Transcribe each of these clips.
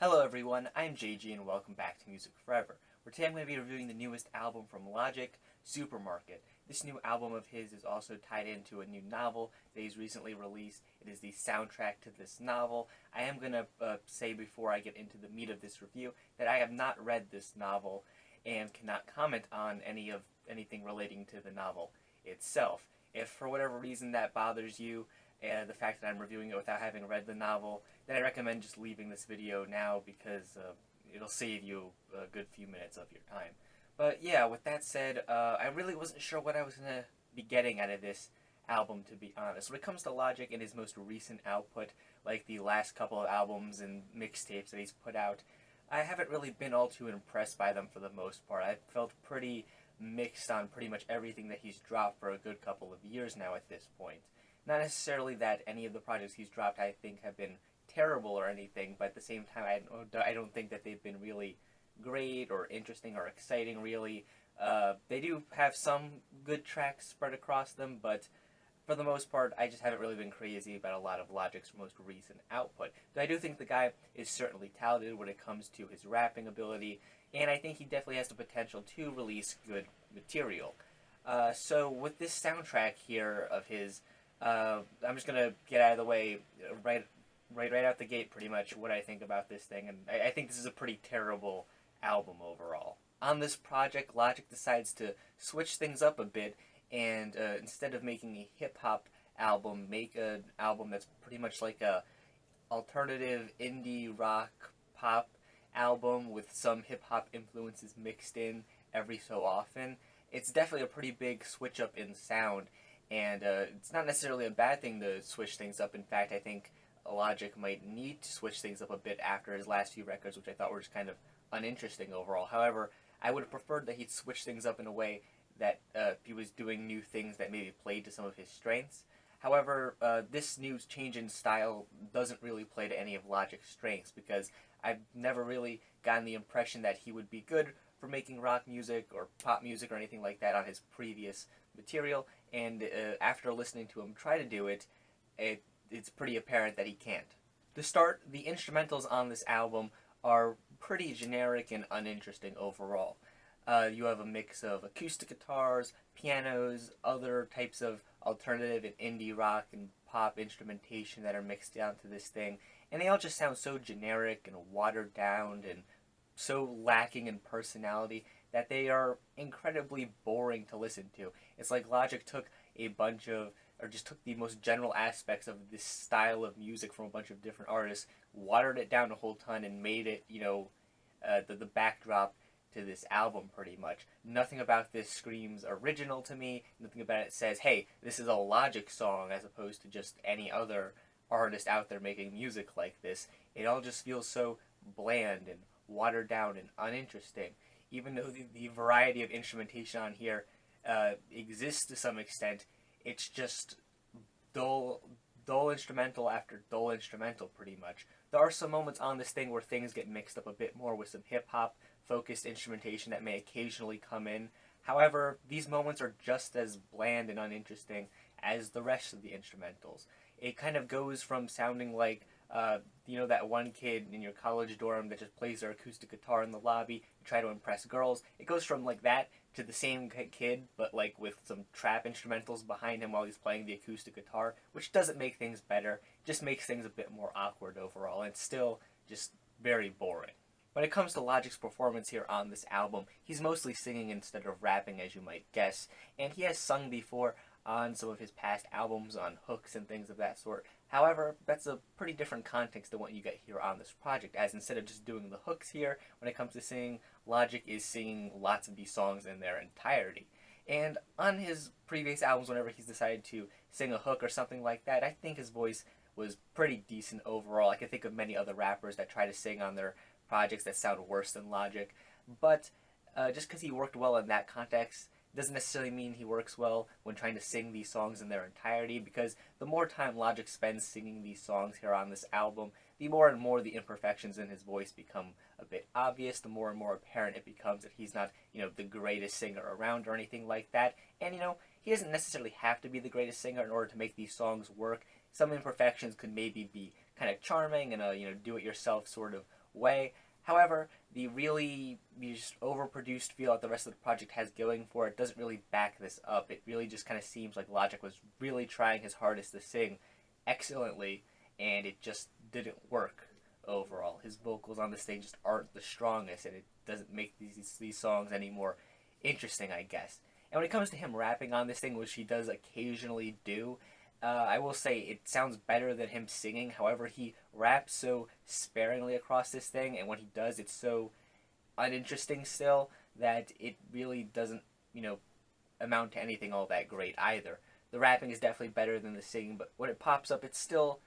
Hello everyone, I'm JG and welcome back to Music Forever, where today I'm going to be reviewing the newest album from Logic, Supermarket. This new album of his is also tied into a new novel that he's recently released. It is the soundtrack to this novel. I am going to say before I get into the meat of this review that I have not read this novel and cannot comment on anything relating to the novel itself. If for whatever reason that bothers you, the fact that I'm reviewing it without having read the novel, then I recommend just leaving this video now because it'll save you a good few minutes of your time. But yeah, with that said, I really wasn't sure what I was going to be getting out of this album, to be honest. When it comes to Logic and his most recent output, like the last couple of albums and mixtapes that he's put out, I haven't really been all too impressed by them for the most part. I've felt pretty mixed on pretty much everything that he's dropped for a good couple of years now at this point. Not necessarily that any of the projects he's dropped I think have been terrible or anything, but at the same time I don't think that they've been really great or interesting or exciting really. They do have some good tracks spread across them, but for the most part I just haven't really been crazy about a lot of Logic's most recent output. But I do think the guy is certainly talented when it comes to his rapping ability, and I think he definitely has the potential to release good material. So with this soundtrack here of his, I'm just gonna get out of the way right out the gate pretty much what I think about this thing, and I think this is a pretty terrible album overall. On this project, Logic decides to switch things up a bit and instead of making a hip-hop album, make an album that's pretty much like a alternative indie rock pop album with some hip-hop influences mixed in every so often. It's definitely a pretty big switch up in sound, and it's not necessarily a bad thing to switch things up. In fact, I think Logic might need to switch things up a bit after his last few records, which I thought were just kind of uninteresting overall. However, I would have preferred that he'd switch things up in a way that he was doing new things that maybe played to some of his strengths. However, this new change in style doesn't really play to any of Logic's strengths, because I've never really gotten the impression that he would be good for making rock music or pop music or anything like that on his previous material, and after listening to him try to do it, it's pretty apparent that he can't. To start, the instrumentals on this album are pretty generic and uninteresting overall. You have a mix of acoustic guitars, pianos, other types of alternative and indie rock and pop instrumentation that are mixed down to this thing, and they all just sound so generic and watered down and so lacking in personality that they are incredibly boring to listen to. It's like Logic took a bunch of, or just took the most general aspects of this style of music from a bunch of different artists, watered it down a whole ton, and made it, the backdrop to this album pretty much. Nothing about this screams original to me. Nothing about it says, hey, this is a Logic song, as opposed to just any other artist out there making music like this. It all just feels so bland and watered down and uninteresting. Even though the variety of instrumentation on here exists to some extent, it's just dull instrumental after dull instrumental pretty much. There are some moments on this thing where things get mixed up a bit more with some hip-hop focused instrumentation that may occasionally come in. However, these moments are just as bland and uninteresting as the rest of the instrumentals. It kind of goes from sounding like that one kid in your college dorm that just plays their acoustic guitar in the lobby to try to impress girls. It goes from like that to the same kid, but like with some trap instrumentals behind him while he's playing the acoustic guitar, which doesn't make things better, just makes things a bit more awkward overall, and it's still just very boring. When it comes to Logic's performance here on this album, he's mostly singing instead of rapping, as you might guess, and he has sung before on some of his past albums on hooks and things of that sort. However, that's a pretty different context than what you get here on this project, as instead of just doing the hooks here, when it comes to singing, Logic is singing lots of these songs in their entirety. And on his previous albums, whenever he's decided to sing a hook or something like that, I think his voice was pretty decent overall. I can think of many other rappers that try to sing on their projects that sound worse than Logic, but just because he worked well in that context doesn't necessarily mean he works well when trying to sing these songs in their entirety, because the more time Logic spends singing these songs here on this album, the more and more the imperfections in his voice become a bit obvious, the more and more apparent it becomes that he's not, the greatest singer around or anything like that. And, he doesn't necessarily have to be the greatest singer in order to make these songs work. Some imperfections could maybe be kind of charming and a, do-it-yourself sort of way. However, the really just overproduced feel that the rest of the project has going for it doesn't really back this up. It really just kind of seems like Logic was really trying his hardest to sing excellently, and it just didn't work overall. His vocals on this thing just aren't the strongest, and it doesn't make these songs any more interesting, I guess. And when it comes to him rapping on this thing, which he does occasionally do, I will say it sounds better than him singing. However, he raps so sparingly across this thing, and when he does, it's so uninteresting still that it really doesn't, amount to anything all that great either. The rapping is definitely better than the singing, but when it pops up, it's still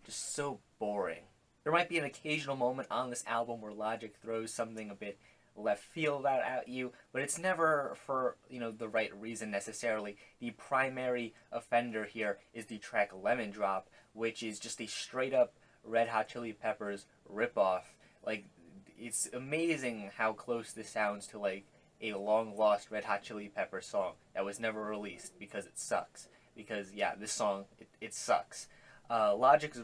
just so boring. There might be an occasional moment on this album where Logic throws something a bit left field out at you, but it's never for, the right reason necessarily. The primary offender here is the track Lemon Drop, which is just a straight up Red Hot Chili Peppers ripoff. Like, it's amazing how close this sounds to, like, a long lost Red Hot Chili Peppers song that was never released because it sucks. Because, yeah, this song, it sucks. Logic's,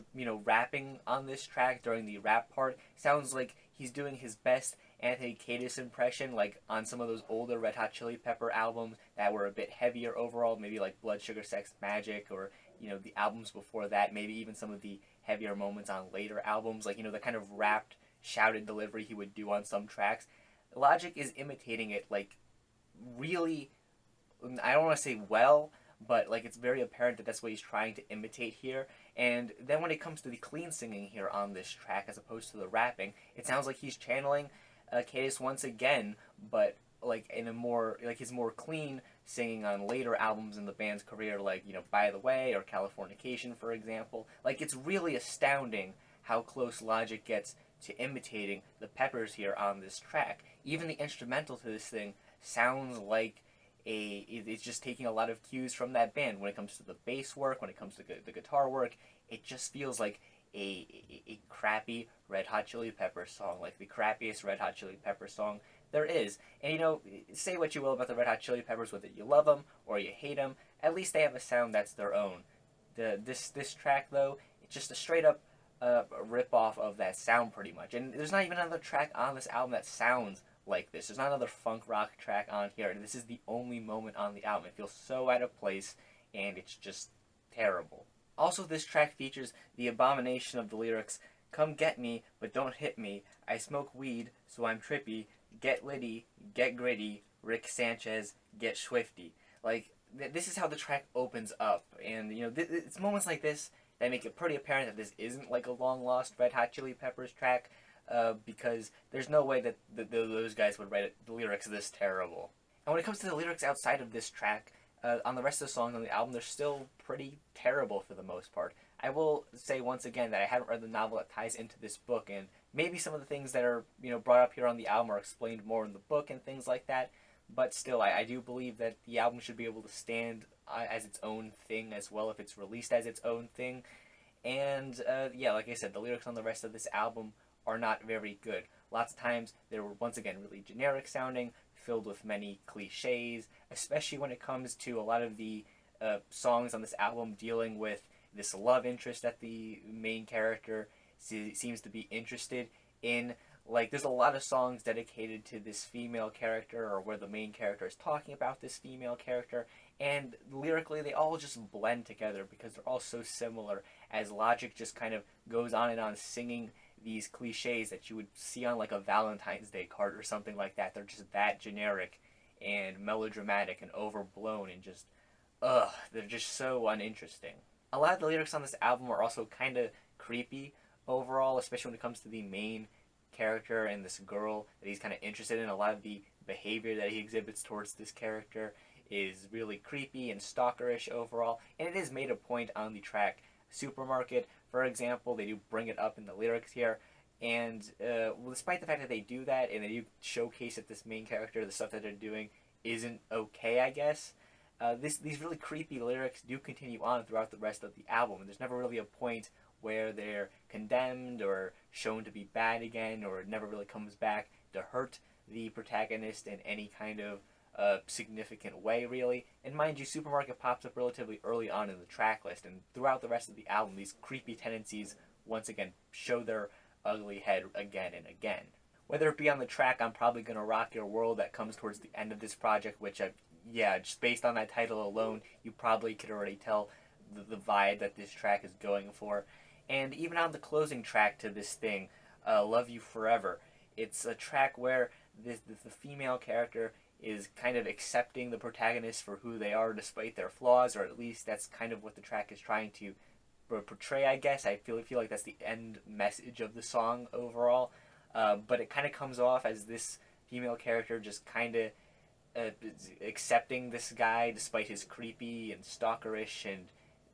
rapping on this track during the rap part sounds like he's doing his best Anthony Kiedis impression, like on some of those older Red Hot Chili Pepper albums that were a bit heavier overall, maybe like Blood Sugar Sex Magic, or the albums before that, maybe even some of the heavier moments on later albums, like the kind of rapped, shouted delivery he would do on some tracks. Logic is imitating it like really, I don't want to say well, but like it's very apparent that that's what he's trying to imitate here. And then when it comes to the clean singing here on this track, as opposed to the rapping, it sounds like he's channeling Kiedis once again, but like in a more, like his more clean singing on later albums in the band's career, like By the Way or Californication, for example. Like, it's really astounding how close Logic gets to imitating the Peppers here on this track. Even the instrumental to this thing sounds like it's just taking a lot of cues from that band. When it comes to the bass work, when it comes to the guitar work, it just feels like a crappy Red Hot Chili Peppers song, like the crappiest Red Hot Chili Peppers song there is. And say what you will about the Red Hot Chili Peppers, whether you love them or you hate them, at least they have a sound that's their own. This track, though, it's just a straight up rip off of that sound pretty much. And there's not even another track on this album that sounds like this. There's not another funk rock track on here. This is the only moment on the album. It feels so out of place, and it's just terrible. Also, this track features the abomination of the lyrics, "Come get me, but don't hit me. I smoke weed, so I'm trippy. Get litty, get gritty. Rick Sanchez, get swifty." Like, this is how the track opens up. And, it's moments like this that make it pretty apparent that this isn't like a long-lost Red Hot Chili Peppers track, because there's no way that those guys would write the lyrics this terrible. And when it comes to the lyrics outside of this track, on the rest of the songs on the album, they're still pretty terrible for the most part. I will say once again that I haven't read the novel that ties into this book, and maybe some of the things that are brought up here on the album are explained more in the book and things like that. But still, I do believe that the album should be able to stand as its own thing as well if it's released as its own thing. And yeah, like I said, the lyrics on the rest of this album are not very good. Lots of times they were once again really generic sounding, filled with many cliches, especially when it comes to a lot of the songs on this album dealing with this love interest that the main character seems to be interested in. Like, there's a lot of songs dedicated to this female character, or where the main character is talking about this female character, and lyrically they all just blend together because they're all so similar, as Logic just kind of goes on and on singing these cliches that you would see on like a Valentine's Day card or something like that. They're just that generic and melodramatic and overblown and just, they're just so uninteresting. A lot of the lyrics on this album are also kind of creepy overall, especially when it comes to the main character and this girl that he's kind of interested in. A lot of the behavior that he exhibits towards this character is really creepy and stalkerish overall, and it is made a point on the track Supermarket, for example. They do bring it up in the lyrics here, and despite the fact that they do that and they do showcase that this main character, the stuff that they're doing, isn't okay, I guess, these really creepy lyrics do continue on throughout the rest of the album, and there's never really a point where they're condemned or shown to be bad again, or it never really comes back to hurt the protagonist in any kind of significant way, really. And mind you, Supermarket pops up relatively early on in the track list, and throughout the rest of the album, these creepy tendencies once again show their ugly head again and again. Whether it be on the track I'm Probably Gonna Rock Your World that comes towards the end of this project, which yeah, just based on that title alone, you probably could already tell the vibe that this track is going for. And even on the closing track to this thing, Love You Forever, it's a track where the female character is kind of accepting the protagonist for who they are despite their flaws, or at least that's kind of what the track is trying to portray, I guess. I feel like that's the end message of the song overall. But it kind of comes off as this female character just kind of accepting this guy despite his creepy and stalkerish and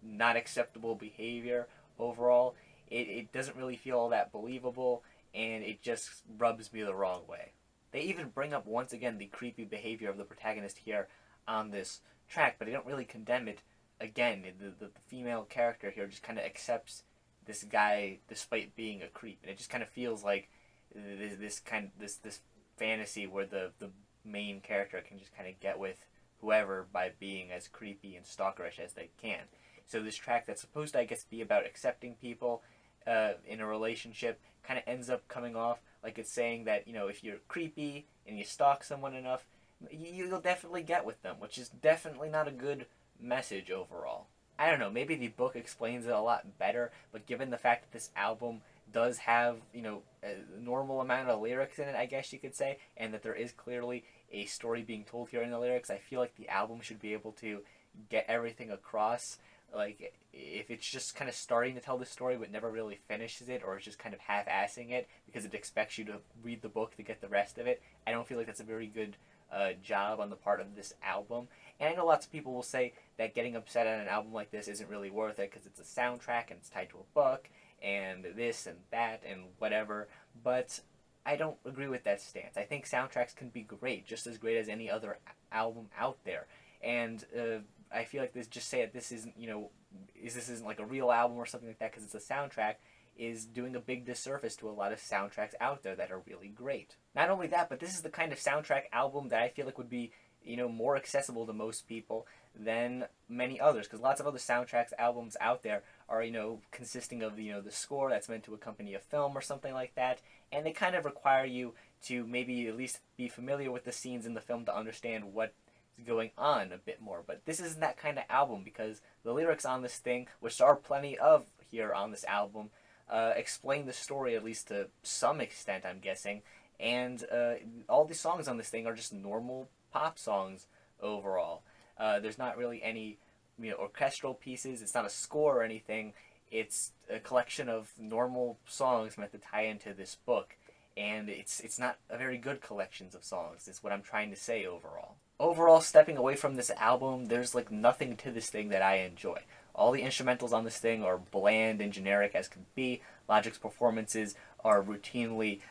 not acceptable behavior overall. It doesn't really feel all that believable, and it just rubs me the wrong way. They even bring up once again the creepy behavior of the protagonist here on this track, but they don't really condemn it again. The female character here just kind of accepts this guy despite being a creep, and it just kind of feels like this fantasy where the main character can just kind of get with whoever by being as creepy and stalkerish as they can. So this track that's supposed to, I guess, be about accepting people in a relationship kind of ends up coming off like it's saying that, you know, if you're creepy and you stalk someone enough, you'll definitely get with them, which is definitely not a good message overall. I don't know, maybe the book explains it a lot better, but given the fact that this album does have, you know, a normal amount of lyrics in it, I guess you could say, and that there is clearly a story being told here in the lyrics, I feel like the album should be able to get everything across. Like, if it's just kind of starting to tell the story but never really finishes it, or it's just kind of half-assing it because it expects you to read the book to get the rest of it, I don't feel like that's a very good job on the part of this album. And I know lots of people will say that getting upset at an album like this isn't really worth it because it's a soundtrack and it's tied to a book and this and that and whatever, but I don't agree with that stance. I think soundtracks can be great, just as great as any other album out there. And I feel like just say that this isn't, you know, this isn't like a real album or something like that because it's a soundtrack, is doing a big disservice to a lot of soundtracks out there that are really great. Not only that, but this is the kind of soundtrack album that I feel like would be, you know, more accessible to most people than many others, because lots of other soundtracks albums out there are, you know, consisting of, you know, the score that's meant to accompany a film or something like that, and they kind of require you to maybe at least be familiar with the scenes in the film to understand what is going on a bit more. But this isn't that kind of album, because the lyrics on this thing, which there are plenty of here on this album, explain the story at least to some extent, I'm guessing, and all the songs on this thing are just normal pop songs overall. There's not really any, you know, orchestral pieces. It's not a score or anything. It's a collection of normal songs meant to tie into this book, and it's not a very good collections of songs. Is what I'm trying to say overall. Overall, stepping away from this album, there's like nothing to this thing that I enjoy. All the instrumentals on this thing are bland and generic as can be. Logic's performances are routinely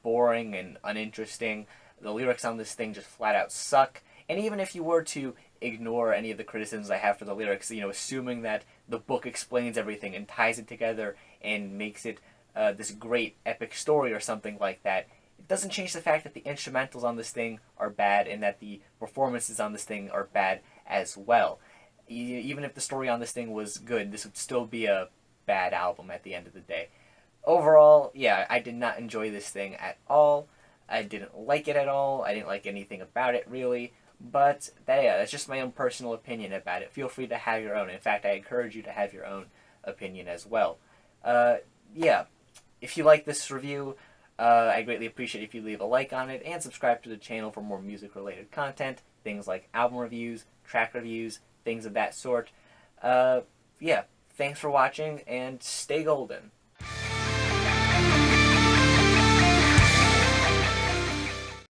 boring and uninteresting. The lyrics on this thing just flat out suck. And even if you were to ignore any of the criticisms I have for the lyrics, you know, assuming that the book explains everything and ties it together and makes it this great epic story or something like that, it doesn't change the fact that the instrumentals on this thing are bad and that the performances on this thing are bad as well. Even if the story on this thing was good, this would still be a bad album at the end of the day. Overall, yeah, I did not enjoy this thing at all. I didn't like it at all. I didn't like anything about it, really. But, yeah, that's just my own personal opinion about it. Feel free to have your own. In fact, I encourage you to have your own opinion as well. Yeah, if you like this review, I'd greatly appreciate if you leave a like on it and subscribe to the channel for more music-related content, things like album reviews, track reviews, things of that sort. Yeah, thanks for watching, and stay golden.